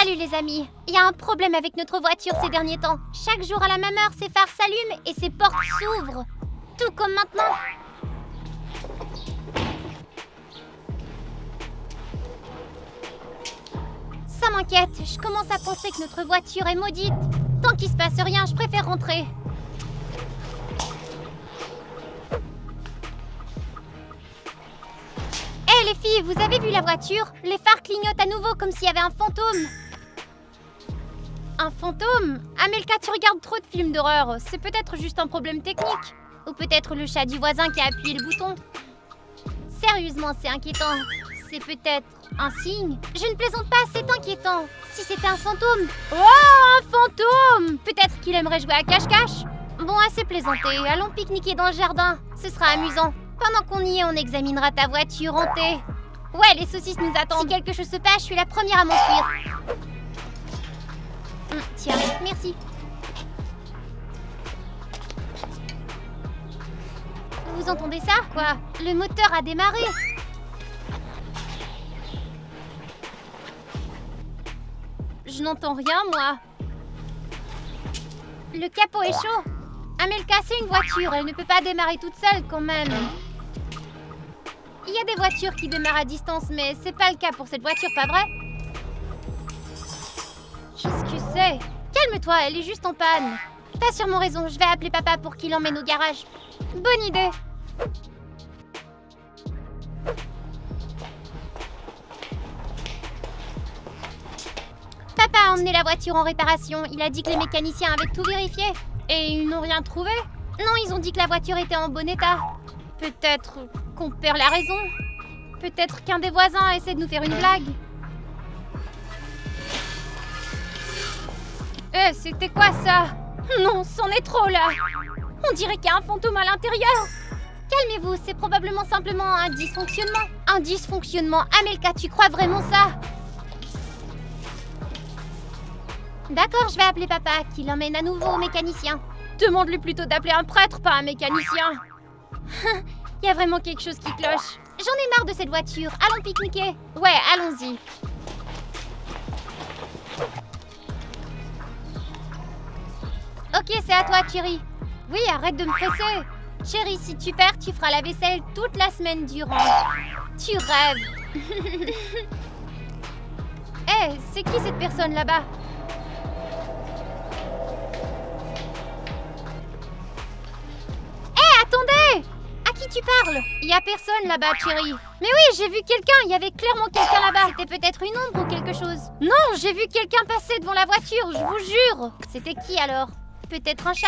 Salut les amis, il y a un problème avec notre voiture ces derniers temps. Chaque jour à la même heure, ses phares s'allument et ses portes s'ouvrent. Tout comme maintenant. Ça m'inquiète, je commence à penser que notre voiture est maudite. Tant qu'il se passe rien, je préfère rentrer. Hé les filles, vous avez vu la voiture? Les phares clignotent à nouveau comme s'il y avait un fantôme. Un fantôme? Amelka, tu regardes trop de films d'horreur. C'est peut-être juste un problème technique. Ou peut-être le chat du voisin qui a appuyé le bouton. Sérieusement, c'est inquiétant. C'est peut-être un signe? Je ne plaisante pas, c'est inquiétant. Si c'était un fantôme... Oh, un fantôme! Peut-être qu'il aimerait jouer à cache-cache. Bon, assez plaisanté. Allons pique-niquer dans le jardin. Ce sera amusant. Pendant qu'on y est, on examinera ta voiture hantée. Ouais, les saucisses nous attendent. Si quelque chose se passe, je suis la première à m'enfuir. Tiens, merci. Vous entendez ça? Quoi? Le moteur a démarré. Je n'entends rien, moi. Le capot est chaud. Amelka, c'est une voiture. Elle ne peut pas démarrer toute seule, quand même. Il y a des voitures qui démarrent à distance, mais c'est pas le cas pour cette voiture, pas vrai? Qu'est-ce que c'est? Calme-toi, elle est juste en panne. T'as sûrement raison, je vais appeler papa pour qu'il l'emmène au garage. Bonne idée. Papa a emmené la voiture en réparation. Il a dit que les mécaniciens avaient tout vérifié. Et ils n'ont rien trouvé? Non, ils ont dit que la voiture était en bon état. Peut-être qu'on perd la raison. Peut-être qu'un des voisins essaie de nous faire une blague. C'était quoi ça? Non, c'en est trop là. On dirait qu'il y a un fantôme à l'intérieur. Calmez-vous, c'est probablement simplement un dysfonctionnement. Un dysfonctionnement? Amelka, tu crois vraiment ça? D'accord, je vais appeler papa, qui l'emmène à nouveau au mécanicien. Demande-lui plutôt d'appeler un prêtre, pas un mécanicien. Il y a vraiment quelque chose qui cloche. J'en ai marre de cette voiture. Allons pique-niquer. Ouais, allons-y. Ok, c'est à toi, Thierry. Oui, arrête de me presser. Chérie, si tu perds, tu feras la vaisselle toute la semaine durant. Tu rêves. Hé, c'est qui cette personne là-bas? Hé, attendez! À qui tu parles? Il y a personne là-bas, Thierry. Mais oui, j'ai vu quelqu'un. Il y avait clairement quelqu'un là-bas. C'était peut-être une ombre ou quelque chose. Non, j'ai vu quelqu'un passer devant la voiture, je vous jure. C'était qui alors? Peut-être un chat?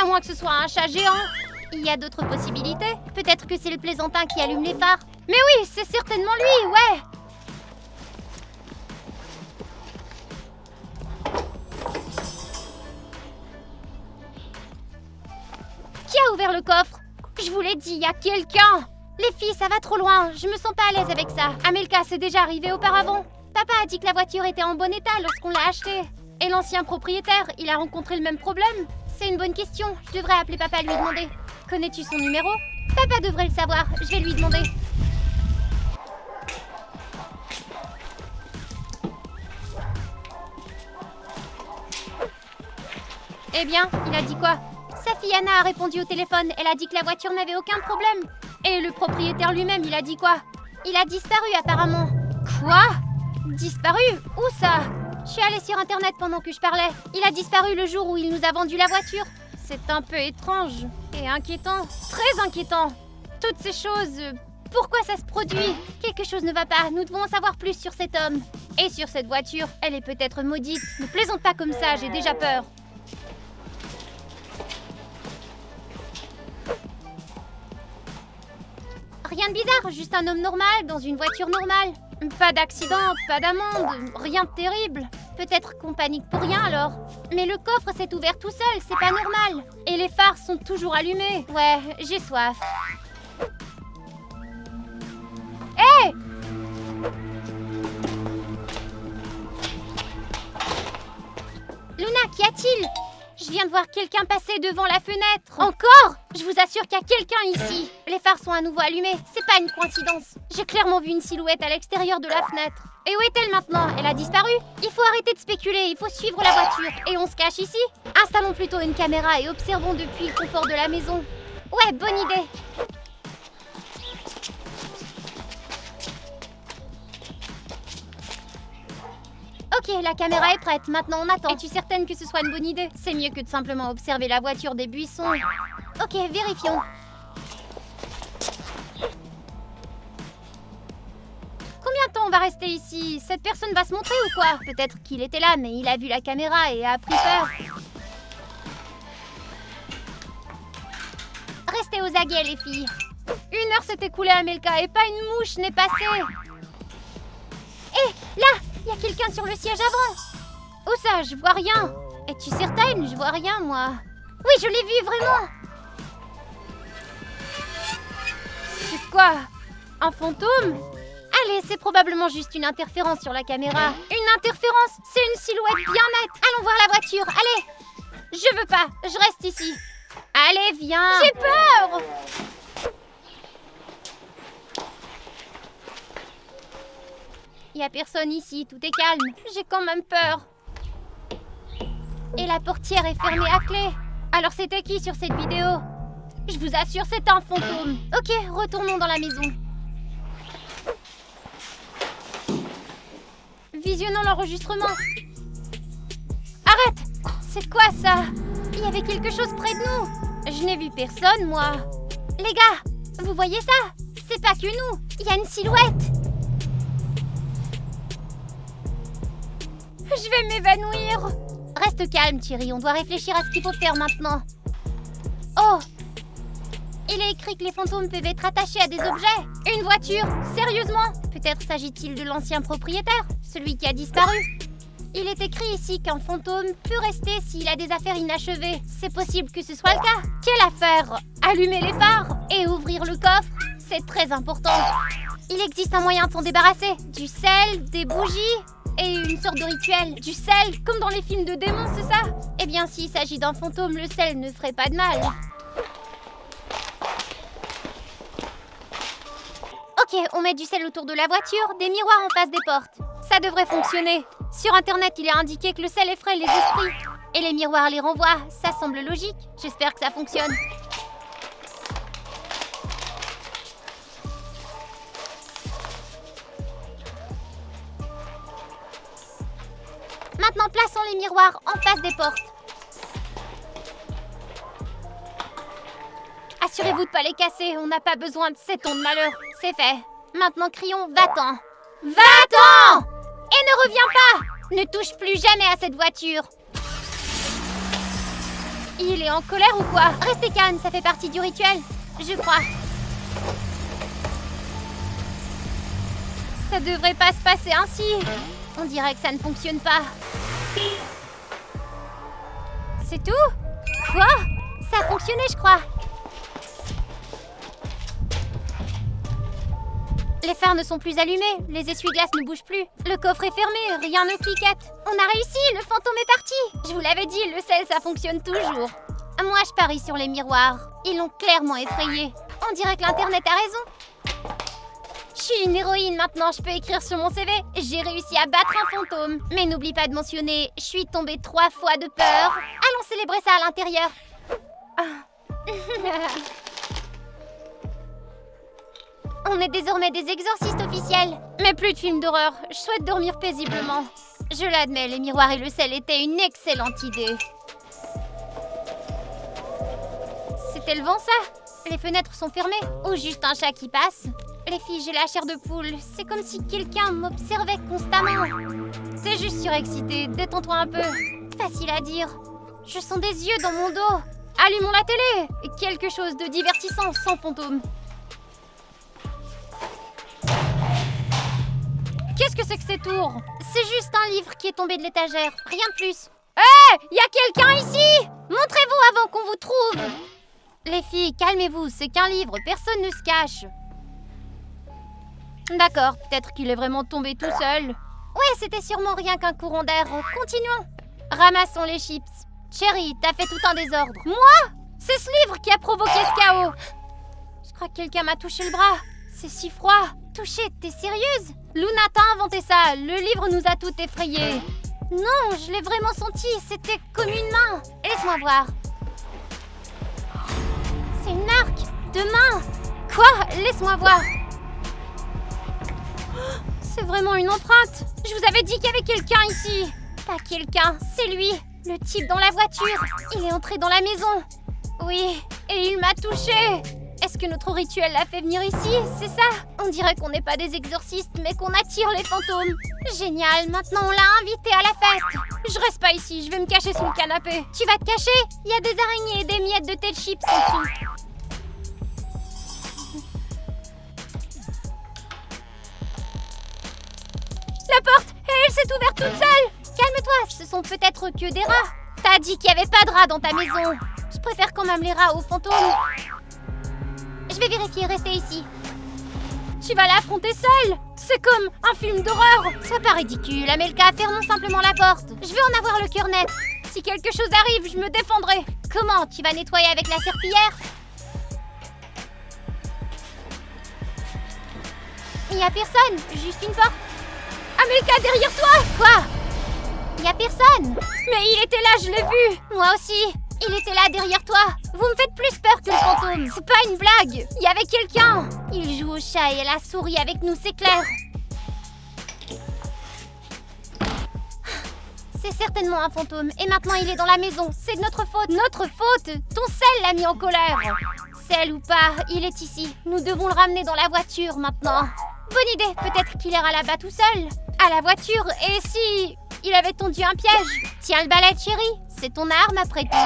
À moins que ce soit un chat géant. Il y a d'autres possibilités. Peut-être que c'est le plaisantin qui allume les phares. Mais oui, c'est certainement lui, ouais. Qui a ouvert le coffre? Je vous l'ai dit, il y a quelqu'un. Les filles, ça va trop loin. Je me sens pas à l'aise avec ça. Amelka, c'est déjà arrivé auparavant. Papa a dit que la voiture était en bon état lorsqu'on l'a achetée. Et l'ancien propriétaire, il a rencontré le même problème? C'est une bonne question. Je devrais appeler papa et lui demander. Connais-tu son numéro? Papa devrait le savoir. Je vais lui demander. Eh bien, il a dit quoi? Sa fille Anna a répondu au téléphone. Elle a dit que la voiture n'avait aucun problème. Et le propriétaire lui-même, il a dit quoi? Il a disparu apparemment. Quoi? Disparu? Où ça? Je suis allée sur internet pendant que je parlais. Il a disparu le jour où il nous a vendu la voiture. C'est un peu étrange et inquiétant. Très inquiétant. Toutes ces choses... Pourquoi ça se produit? Quelque chose ne va pas. Nous devons en savoir plus sur cet homme. Et sur cette voiture. Elle est peut-être maudite. Ne plaisante pas comme ça, j'ai déjà peur. Rien de bizarre, juste un homme normal dans une voiture normale. Pas d'accident, pas d'amende, rien de terrible. Peut-être qu'on panique pour rien alors. Mais le coffre s'est ouvert tout seul, c'est pas normal. Et les phares sont toujours allumés. Ouais, j'ai soif. Hé! Luna, qu'y a-t-il? Je viens de voir quelqu'un passer devant la fenêtre. Encore? Je vous assure qu'il y a quelqu'un ici. Les phares sont à nouveau allumés. C'est pas une coïncidence. J'ai clairement vu une silhouette à l'extérieur de la fenêtre. Et où est-elle maintenant? Elle a disparu? Il faut arrêter de spéculer, il faut suivre la voiture. Et on se cache ici? Installons plutôt une caméra et observons depuis le confort de la maison. Ouais, bonne idée. Ok, la caméra est prête, maintenant on attend. Es-tu certaine que ce soit une bonne idée? C'est mieux que de simplement observer la voiture des buissons. Ok, vérifions. Combien de temps on va rester ici? Cette personne va se montrer ou quoi? Peut-être qu'il était là, mais il a vu la caméra et a pris peur. Restez aux aguets, les filles. 1 heure s'est écoulée à Melka et pas une mouche n'est passée. Hé, là, il y a quelqu'un sur le siège avant. Où ça? Je vois rien. Es-tu certaine? Je vois rien, moi. Oui, je l'ai vu, vraiment. C'est quoi? Un fantôme? Allez, c'est probablement juste une interférence sur la caméra. Une interférence? C'est une silhouette bien nette. Allons voir la voiture, allez. Je veux pas, je reste ici. Allez, viens. J'ai peur. Il y a personne ici, tout est calme. J'ai quand même peur. Et la portière est fermée à clé. Alors c'était qui sur cette vidéo? Je vous assure, c'est un fantôme. Ok, retournons dans la maison. Visionnons l'enregistrement. Arrête! C'est quoi ça? Il y avait quelque chose près de nous. Je n'ai vu personne, moi. Les gars, vous voyez ça? C'est pas que nous. Il y a une silhouette. Je vais m'évanouir. Reste calme, Thierry. On doit réfléchir à ce qu'il faut faire maintenant. Oh! Il est écrit que les fantômes peuvent être attachés à des objets. Une voiture? Sérieusement? Peut-être s'agit-il de l'ancien propriétaire, celui qui a disparu. Il est écrit ici qu'un fantôme peut rester s'il a des affaires inachevées. C'est possible que ce soit le cas. Quelle affaire? Allumer les phares et ouvrir le coffre, c'est très important. Il existe un moyen de s'en débarrasser. Du sel, des bougies et une sorte de rituel. Du sel, comme dans les films de démons, c'est ça? Eh bien, s'il s'agit d'un fantôme, le sel ne ferait pas de mal. Ok, on met du sel autour de la voiture, des miroirs en face des portes. Ça devrait fonctionner. Sur internet, il est indiqué que le sel effraie les esprits. Et les miroirs les renvoient. Ça semble logique. J'espère que ça fonctionne. Maintenant, plaçons les miroirs en face des portes. Assurez-vous de ne pas les casser. On n'a pas besoin de ces tons de malheur. C'est fait. Maintenant, crions « Va-t'en !» Va-t'en ! Et ne reviens pas! Ne touche plus jamais à cette voiture. Il est en colère ou quoi? Restez calme, ça fait partie du rituel. Je crois. Ça devrait pas se passer ainsi. On dirait que ça ne fonctionne pas. C'est tout? Quoi? Ça a fonctionné, je crois. Les phares ne sont plus allumés, les essuie-glaces ne bougent plus. Le coffre est fermé, rien ne cliquette. On a réussi, le fantôme est parti. Je vous l'avais dit, le sel, ça fonctionne toujours. Moi, je parie sur les miroirs. Ils l'ont clairement effrayé. On dirait que l'Internet a raison. Je suis une héroïne maintenant, je peux écrire sur mon CV. J'ai réussi à battre un fantôme. Mais n'oublie pas de mentionner, je suis tombée 3 fois de peur. Allons célébrer ça à l'intérieur. On est désormais des exorcistes officiels. Mais plus de films d'horreur. Je souhaite dormir paisiblement. Je l'admets, les miroirs et le sel étaient une excellente idée. C'était le vent, ça? Les fenêtres sont fermées? Ou juste un chat qui passe? Les filles, j'ai la chair de poule. C'est comme si quelqu'un m'observait constamment. T'es juste surexcitée. Détends-toi un peu. Facile à dire. Je sens des yeux dans mon dos. Allumons la télé. Quelque chose de divertissant sans fantôme. Qu'est-ce que c'est que ces tours? C'est juste un livre qui est tombé de l'étagère, rien de plus. Hé! Y a quelqu'un ici? Montrez-vous avant qu'on vous trouve! Les filles, calmez-vous, c'est qu'un livre, personne ne se cache. D'accord, peut-être qu'il est vraiment tombé tout seul. Ouais, c'était sûrement rien qu'un courant d'air. Continuons. Ramassons les chips. Cherry, t'as fait tout un désordre. Moi? C'est ce livre qui a provoqué ce chaos. Je crois que quelqu'un m'a touché le bras. C'est si froid. touché, t'es sérieuse? Luna, t'as inventé ça, le livre nous a tout effrayés. Non, je l'ai vraiment senti, c'était comme une main. Laisse-moi voir. C'est une marque de main. Quoi? Laisse-moi voir. C'est vraiment une empreinte. Je vous avais dit qu'il y avait quelqu'un ici. Pas quelqu'un, c'est lui. Le type dans la voiture. Il est entré dans la maison. Oui, et il m'a touchée. Est-ce que notre rituel l'a fait venir ici? C'est ça? On dirait qu'on n'est pas des exorcistes, mais qu'on attire les fantômes. Génial, maintenant on l'a invité à la fête. Je reste pas ici, je vais me cacher sous le canapé. Tu vas te cacher? Il y a des araignées et des miettes de thé de chips en dessous. La porte, elle s'est ouverte toute seule. Calme-toi, ce sont peut-être que des rats. T'as dit qu'il n'y avait pas de rats dans ta maison. Je préfère quand même les rats aux fantômes. Je vais vérifier, restez ici. Tu vas l'affronter seule? C'est comme un film d'horreur. C'est pas ridicule, Amelka, fermons simplement la porte. Je vais en avoir le cœur net. Si quelque chose arrive, je me défendrai. Comment? Tu vas nettoyer avec la serpillière? Il n'y a personne, juste une porte. Amelka, derrière toi! Quoi? Il n'y a personne. Mais il était là, je l'ai vu. Moi aussi. Il était là derrière toi. Vous me faites plus peur que le fantôme. C'est pas une blague. Il y avait quelqu'un. Il joue au chat et à la souris avec nous, c'est clair. C'est certainement un fantôme. Et maintenant, il est dans la maison. C'est de notre faute. Notre faute. Ton sel l'a mis en colère. Sel ou pas, il est ici. Nous devons le ramener dans la voiture maintenant. Bonne idée. Peut-être qu'il ira là-bas tout seul. À la voiture. Et si il avait tendu un piège? Tiens le balai, chérie. C'est ton arme après tout.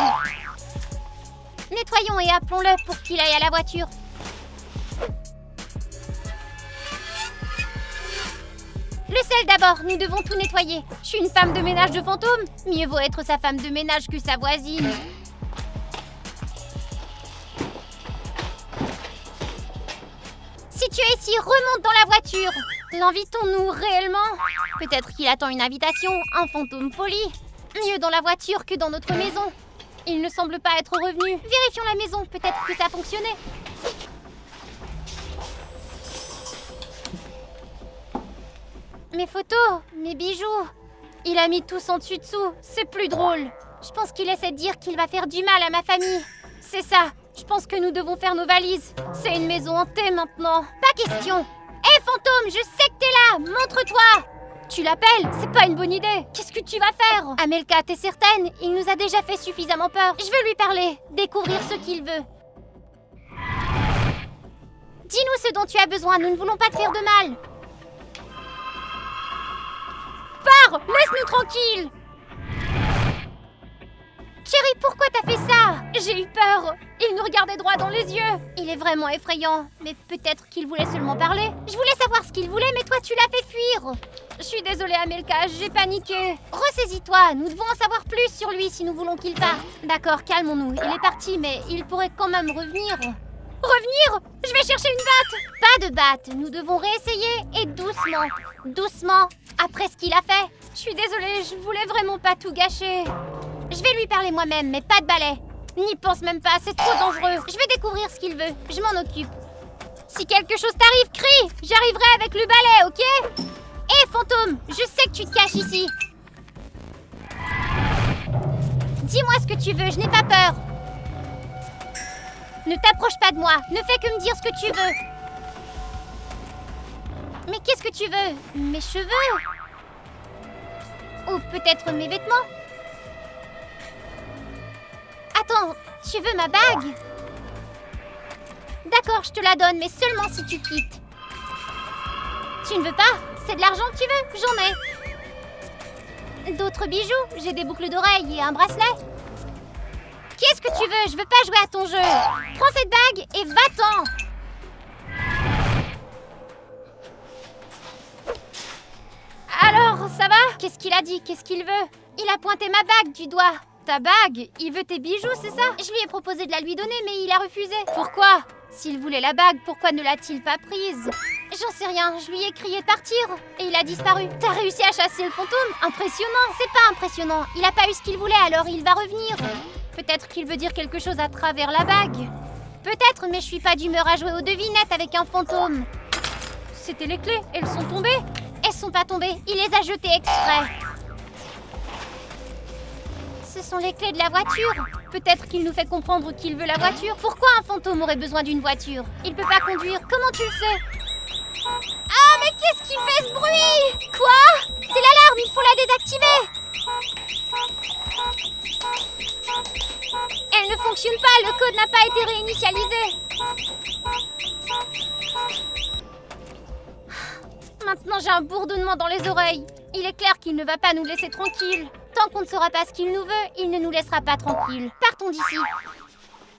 Nettoyons et appelons-le pour qu'il aille à la voiture. Le sel d'abord, nous devons tout nettoyer. Je suis une femme de ménage de fantôme. Mieux vaut être sa femme de ménage que sa voisine. Si tu es ici, remonte dans la voiture. L'invitons-nous réellement? Peut-être qu'il attend une invitation, un fantôme poli. Mieux dans la voiture que dans notre maison. Il ne semble pas être revenu. Vérifions la maison, peut-être que ça a fonctionné. Mes photos, mes bijoux. Il a mis tous en dessus-dessous. C'est plus drôle. Je pense qu'il essaie de dire qu'il va faire du mal à ma famille. C'est ça. Je pense que nous devons faire nos valises. C'est une maison hantée maintenant. Pas question. Hé fantôme, je sais que t'es là. Montre-toi. Tu l'appelles? C'est pas une bonne idée. Qu'est-ce que tu vas faire? Amelka, t'es certaine? Il nous a déjà fait suffisamment peur. Je veux lui parler. Découvrir ce qu'il veut. Dis-nous ce dont tu as besoin. Nous ne voulons pas te faire de mal. Pars! Laisse-nous tranquilles! Chérie, pourquoi t'as fait ça? J'ai eu peur. Il nous regardait droit dans les yeux. Il est vraiment effrayant. Mais peut-être qu'il voulait seulement parler. Je voulais savoir ce qu'il voulait, mais toi, tu l'as fait fuir. Je suis désolée, Amelka, j'ai paniqué. Ressaisis-toi, nous devons en savoir plus sur lui si nous voulons qu'il parte. D'accord, calmons-nous. Il est parti, mais il pourrait quand même revenir. Revenir? Je vais chercher une batte. Pas de batte, nous devons réessayer et doucement. Doucement, après ce qu'il a fait. Je suis désolée, je voulais vraiment pas tout gâcher. Je vais lui parler moi-même, mais pas de balai. N'y pense même pas, c'est trop dangereux. Je vais découvrir ce qu'il veut, je m'en occupe. Si quelque chose t'arrive, crie. J'arriverai avec le balai, ok? Hé, fantôme, je sais que tu te caches ici. Dis-moi ce que tu veux, je n'ai pas peur. Ne t'approche pas de moi, ne fais que me dire ce que tu veux. Mais qu'est-ce que tu veux? Mes cheveux? Ou peut-être mes vêtements? Attends, tu veux ma bague? D'accord, je te la donne, mais seulement si tu quittes. Tu ne veux pas? C'est de l'argent que tu veux? J'en ai. D'autres bijoux? J'ai des boucles d'oreilles et un bracelet. Qu'est-ce que tu veux? Je veux pas jouer à ton jeu. Prends cette bague et va-t'en. Alors, ça va? Qu'est-ce qu'il a dit? Qu'est-ce qu'il veut? Il a pointé ma bague du doigt. Ta bague? Il veut tes bijoux, c'est ça? Je lui ai proposé de la lui donner, mais il a refusé. Pourquoi? S'il voulait la bague, pourquoi ne l'a-t-il pas prise? J'en sais rien, je lui ai crié de partir et il a disparu. T'as réussi à chasser le fantôme? Impressionnant. C'est pas impressionnant, il a pas eu ce qu'il voulait, alors il va revenir. Peut-être qu'il veut dire quelque chose à travers la bague. Peut-être, mais je suis pas d'humeur à jouer aux devinettes avec un fantôme. C'était les clés, elles sont tombées. Elles sont pas tombées, il les a jetées exprès. Ce sont les clés de la voiture. Peut-être qu'il nous fait comprendre qu'il veut la voiture. Pourquoi un fantôme aurait besoin d'une voiture? Il peut pas conduire, comment tu le sais? Ah, mais qu'est-ce qui fait ce bruit? Quoi? C'est l'alarme, il faut la désactiver. Elle ne fonctionne pas, le code n'a pas été réinitialisé. Maintenant j'ai un bourdonnement dans les oreilles. Il est clair qu'il ne va pas nous laisser tranquilles. Tant qu'on ne saura pas ce qu'il nous veut, il ne nous laissera pas tranquilles. Partons d'ici.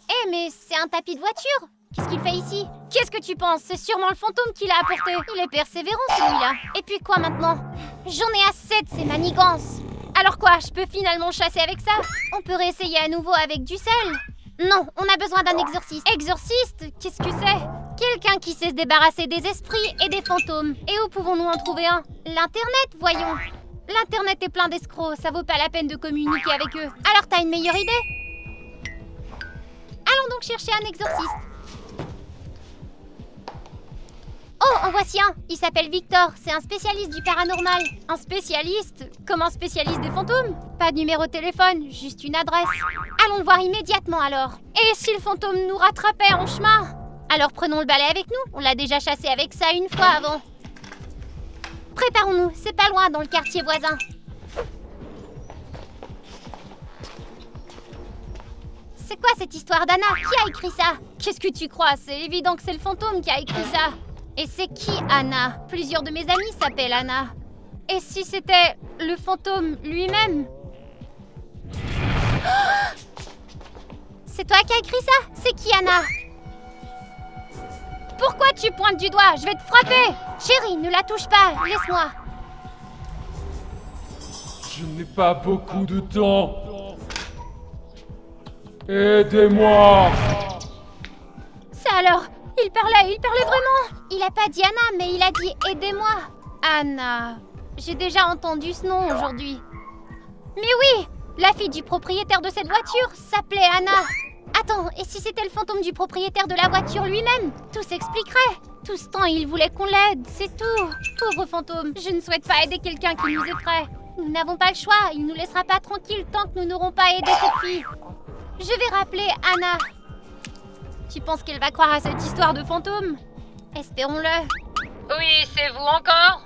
Eh, mais c'est un tapis de voiture. Qu'est-ce qu'il fait ici? Qu'est-ce que tu penses? C'est sûrement le fantôme qui l'a apporté. Il est persévérant celui-là. Et puis quoi maintenant? J'en ai assez de ces manigances. Alors quoi, je peux finalement chasser avec ça? On peut réessayer à nouveau avec du sel? Non, on a besoin d'un exorciste. Exorciste? Qu'est-ce que c'est? Quelqu'un qui sait se débarrasser des esprits et des fantômes. Et où pouvons-nous en trouver un? L'Internet, voyons. L'Internet est plein d'escrocs, ça vaut pas la peine de communiquer avec eux. Alors t'as une meilleure idée? Allons donc chercher un exorciste. Oh, en voici un. Il s'appelle Victor, c'est un spécialiste du paranormal. Un spécialiste? Comme un spécialiste des fantômes? Pas de numéro de téléphone, juste une adresse. Allons le voir immédiatement alors. Et si le fantôme nous rattrapait en chemin? Alors prenons le balai avec nous, on l'a déjà chassé avec ça une fois avant. Préparons-nous, c'est pas loin dans le quartier voisin. C'est quoi cette histoire d'Anna? Qui a écrit ça? Qu'est-ce que tu crois? C'est évident que c'est le fantôme qui a écrit ça. Et c'est qui Anna? Plusieurs de mes amis s'appellent Anna. Et si c'était le fantôme lui-même? C'est toi qui as écrit ça? C'est qui Anna? Pourquoi tu pointes du doigt? Je vais te frapper! Chérie, ne la touche pas, laisse-moi. Je n'ai pas beaucoup de temps. Aidez-moi! Ça alors? Il parlait vraiment? Il a pas dit Anna, mais il a dit « Aidez-moi ». Anna. J'ai déjà entendu ce nom aujourd'hui. Mais oui! La fille du propriétaire de cette voiture s'appelait Anna. Attends, et si c'était le fantôme du propriétaire de la voiture lui-même? Tout s'expliquerait. Tout ce temps, il voulait qu'on l'aide, c'est tout. Pauvre fantôme, je ne souhaite pas aider quelqu'un qui nous effraie. Nous n'avons pas le choix, il ne nous laissera pas tranquilles tant que nous n'aurons pas aidé cette fille. Je vais rappeler Anna. Tu penses qu'elle va croire à cette histoire de fantôme? Espérons-le. Oui, c'est vous encore?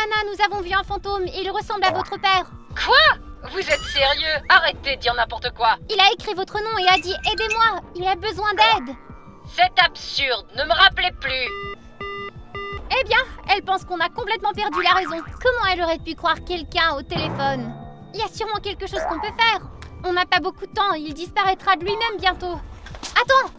Anna, nous avons vu un fantôme, il ressemble à votre père. Quoi? Vous êtes sérieux? Arrêtez de dire n'importe quoi. Il a écrit votre nom et a dit « Aidez-moi, il a besoin d'aide ». C'est absurde, ne me rappelez plus. Eh bien, elle pense qu'on a complètement perdu la raison. Comment elle aurait pu croire quelqu'un au téléphone? Il y a sûrement quelque chose qu'on peut faire. On n'a pas beaucoup de temps, il disparaîtra de lui-même bientôt. Attends!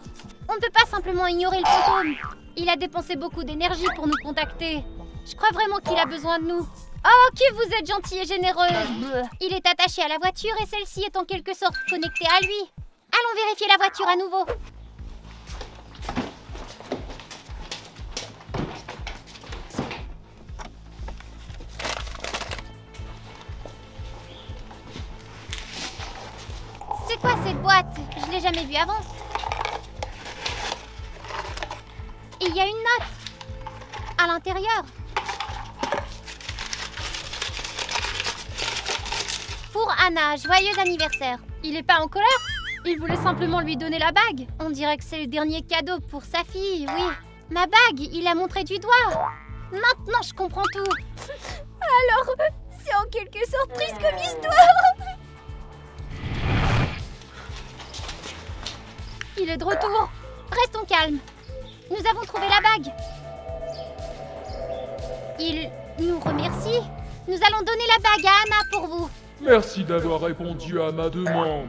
On ne peut pas simplement ignorer le fantôme. Il a dépensé beaucoup d'énergie pour nous contacter. Je crois vraiment qu'il a besoin de nous. Oh, que vous êtes gentille et généreuse. Il est attaché à la voiture et celle-ci est en quelque sorte connectée à lui. Allons vérifier la voiture à nouveau. C'est quoi cette boîte? Je l'ai jamais vue avant. Il y a une note à l'intérieur. Pour Anna, joyeux anniversaire. Il est pas en colère? Il voulait simplement lui donner la bague. On dirait que c'est le dernier cadeau pour sa fille, oui. Ma bague, il a montré du doigt. Maintenant, je comprends tout. Alors, c'est en quelque sorte triste comme histoire. Il est de retour. Restons calmes. Nous avons trouvé la bague. Il nous remercie. Nous allons donner la bague à Anna pour vous. Merci d'avoir répondu à ma demande.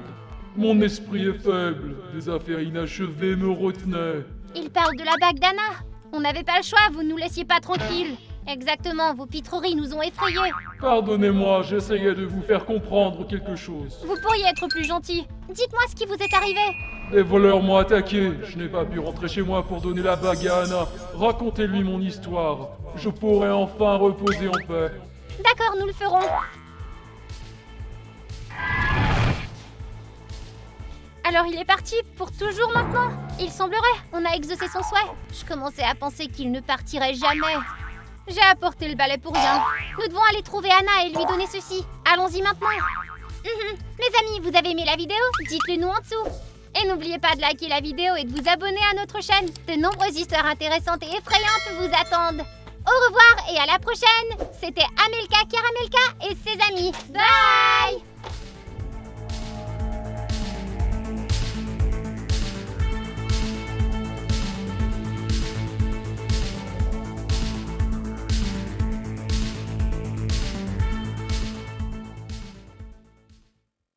Mon esprit est faible. Des affaires inachevées me retenaient. Il parle de la bague d'Anna. On n'avait pas le choix, vous ne nous laissiez pas tranquilles. Exactement, vos pitreries nous ont effrayés. Pardonnez-moi, j'essayais de vous faire comprendre quelque chose. Vous pourriez être plus gentil. Dites-moi ce qui vous est arrivé. Les voleurs m'ont attaqué. Je n'ai pas pu rentrer chez moi pour donner la bague à Anna. Racontez-lui mon histoire. Je pourrai enfin reposer en paix. D'accord, nous le ferons. Alors il est parti pour toujours maintenant? Il semblerait, on a exaucé son souhait. Je commençais à penser qu'il ne partirait jamais. J'ai apporté le balai pour rien. Nous devons aller trouver Anna et lui donner ceci. Allons-y maintenant. Mes amis, vous avez aimé la vidéo? Dites-le nous en dessous. Et n'oubliez pas de liker la vidéo et de vous abonner à notre chaîne. De nombreuses histoires intéressantes et effrayantes vous attendent. Au revoir et à la prochaine. C'était Amelka Caramelka et ses amis. Bye!